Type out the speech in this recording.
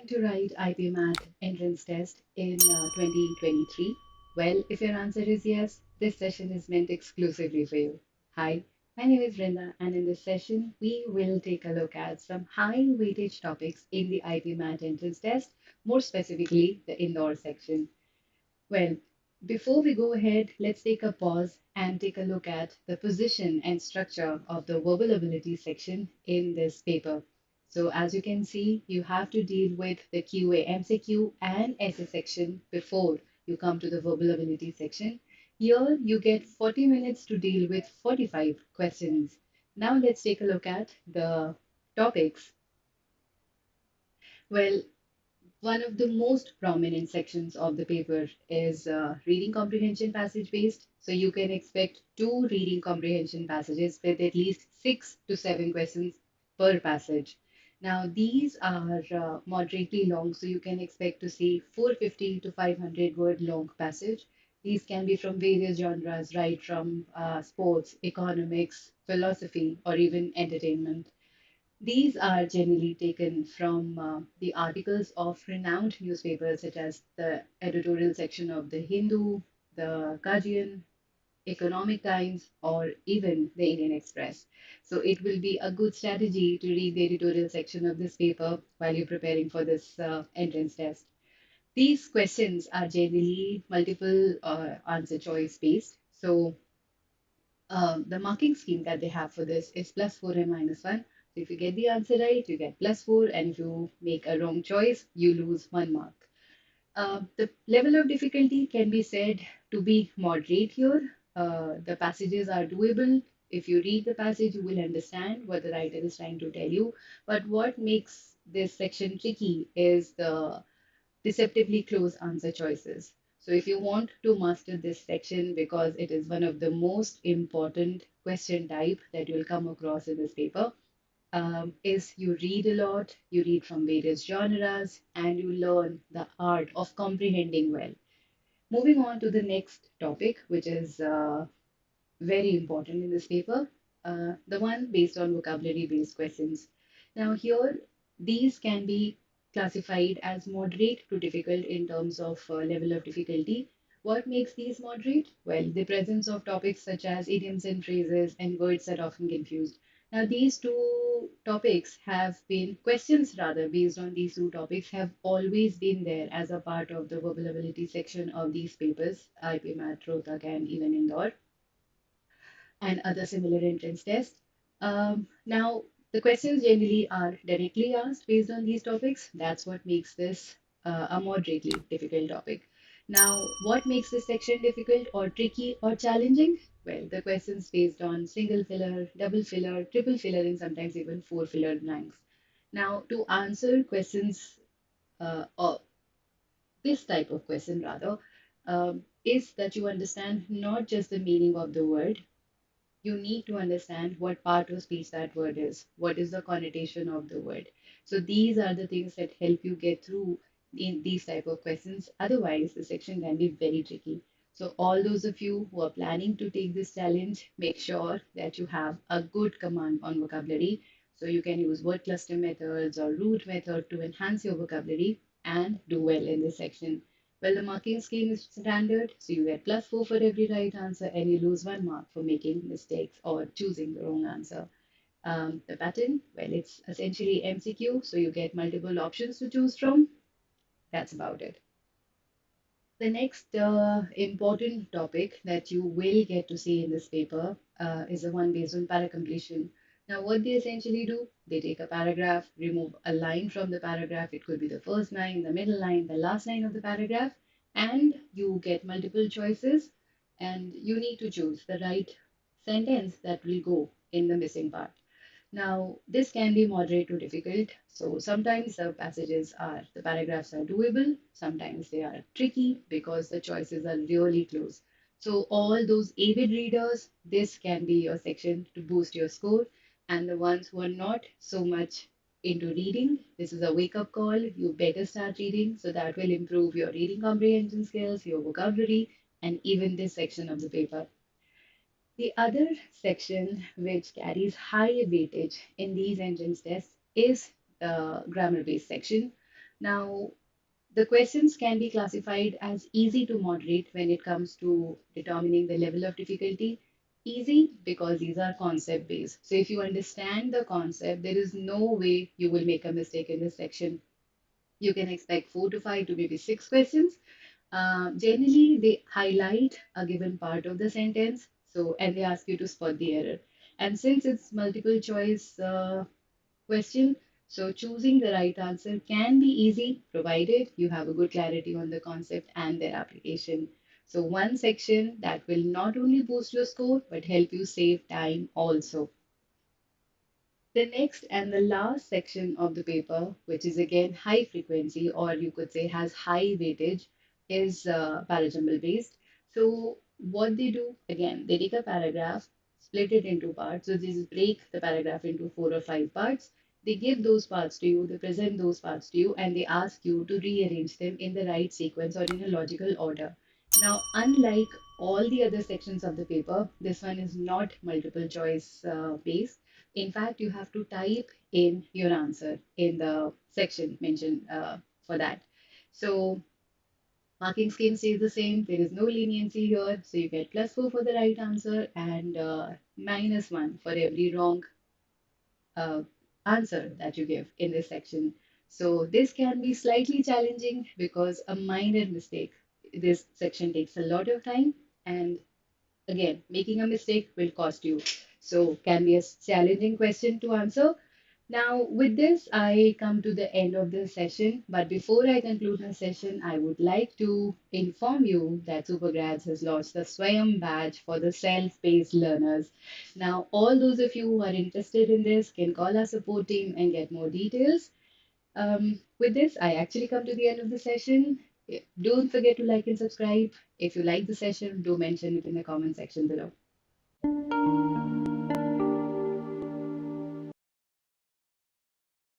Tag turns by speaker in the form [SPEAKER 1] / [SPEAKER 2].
[SPEAKER 1] going to write IPMAT entrance test in 2023? Well, if your answer is yes, this session is meant exclusively for you. Hi, my name is Brenda, and in this session, we will take a look at some high weightage topics in the IPMAT entrance test, more specifically the Indore section. Well, before we go ahead, let's take a pause and take a look at the position and structure of the verbal ability section in this paper. So as you can see, you have to deal with the QA, MCQ and essay section before you come to the verbal ability section. Here you get 40 minutes to deal with 45 questions. Now let's take a look at the topics. Well, one of the most prominent sections of the paper is reading comprehension passage based. So you can expect two reading comprehension passages with at least 6 to 7 questions per passage. Now, these are moderately long, so you can expect to see 450 to 500 word long passage. These can be from various genres, right from sports, economics, philosophy, or even entertainment. These are generally taken from the articles of renowned newspapers such as the editorial section of the Hindu, the Guardian, Economic Times, or even the Indian Express. So it will be a good strategy to read the editorial section of this paper while you're preparing for this entrance test. These questions are generally multiple answer choice based. So the marking scheme that they have for this is +4 and -1. So if you get the answer right, you get +4, and if you make a wrong choice, you lose 1 mark. The level of difficulty can be said to be moderate here. The passages are doable. If you read the passage, you will understand what the writer is trying to tell you. But what makes this section tricky is the deceptively close answer choices. So if you want to master this section because it is one of the most important question type that you'll come across in this paper, is you read a lot, you read from various genres, and you learn the art of comprehending well. Moving on to the next topic, which is very important in this paper, the one based on vocabulary based questions. Now, here, these can be classified as moderate to difficult in terms of level of difficulty. What makes these moderate? Well, the presence of topics such as idioms and phrases and words that often confused. Now, these two topics have been, questions rather, based on these two topics have always been there as a part of the verbal ability section of these papers, IPMAT, Rohtak, and even Indore and other similar entrance tests. Now, the questions generally are directly asked based on these topics. That's what makes this a moderately difficult topic. Now, what makes this section difficult or tricky or challenging? Well, the questions based on single filler, double filler, triple filler, and sometimes even four filler blanks. Now, to answer questions or this type of question rather, is that you understand not just the meaning of the word, you need to understand what part of speech that word is, what is the connotation of the word. So these are the things that help you get through in these type of questions. Otherwise, the section can be very tricky. So all those of you who are planning to take this challenge, make sure that you have a good command on vocabulary. So you can use word cluster methods or root method to enhance your vocabulary and do well in this section. Well, the marking scheme is standard, so you get +4 for every right answer and you lose 1 mark for making mistakes or choosing the wrong answer. The pattern, well, it's essentially MCQ, so you get multiple options to choose from. That's about it. The next important topic that you will get to see in this paper is the one based on paracompletion. Now, what they essentially do, they take a paragraph, remove a line from the paragraph. It could be the first line, the middle line, the last line of the paragraph, and you get multiple choices, and you need to choose the right sentence that will go in the missing part. Now, this can be moderate to difficult. So sometimes the paragraphs are doable. Sometimes they are tricky because the choices are really close. So all those avid readers, this can be your section to boost your score. And the ones who are not so much into reading, this is a wake-up call. You better start reading. So that will improve your reading comprehension skills, your vocabulary, and even this section of the paper. The other section which carries high weightage in these entrance tests is the grammar based section. Now, the questions can be classified as easy to moderate when it comes to determining the level of difficulty. Easy because these are concept based. So if you understand the concept, there is no way you will make a mistake in this section. You can expect 4 to 5 to maybe 6 questions. Generally, they highlight a given part of the sentence, so and they ask you to spot the error. And since it's multiple choice question, so choosing the right answer can be easy provided you have a good clarity on the concept and their application. So one section that will not only boost your score but help you save time also. The next and the last section of the paper, which is again high frequency, or you could say has high weightage, is parajumble based. So, what they do again, they take a paragraph, split it into parts. So, they just break the paragraph into 4 or 5 parts. They give those parts to you, they present those parts to you, and they ask you to rearrange them in the right sequence or in a logical order. Now, unlike all the other sections of the paper, this one is not multiple choice based. In fact, you have to type in your answer in the section mentioned for that. So marking scheme stays the same. There is no leniency here. So you get +4 for the right answer and -1 for every wrong uh, answer that you give in this section. So this can be slightly challenging because a minor mistake, this section takes a lot of time, and again, making a mistake will cost you. So, can be a challenging question to answer. Now, with this, I come to the end of the session. But before I conclude the session, I would like to inform you that SuperGrads has launched the Swayam badge for the self-paced learners. Now, all those of you who are interested in this can call our support team and get more details. With this, I actually come to the end of the session. Don't forget to like and subscribe. If you like the session, do mention it in the comment section below.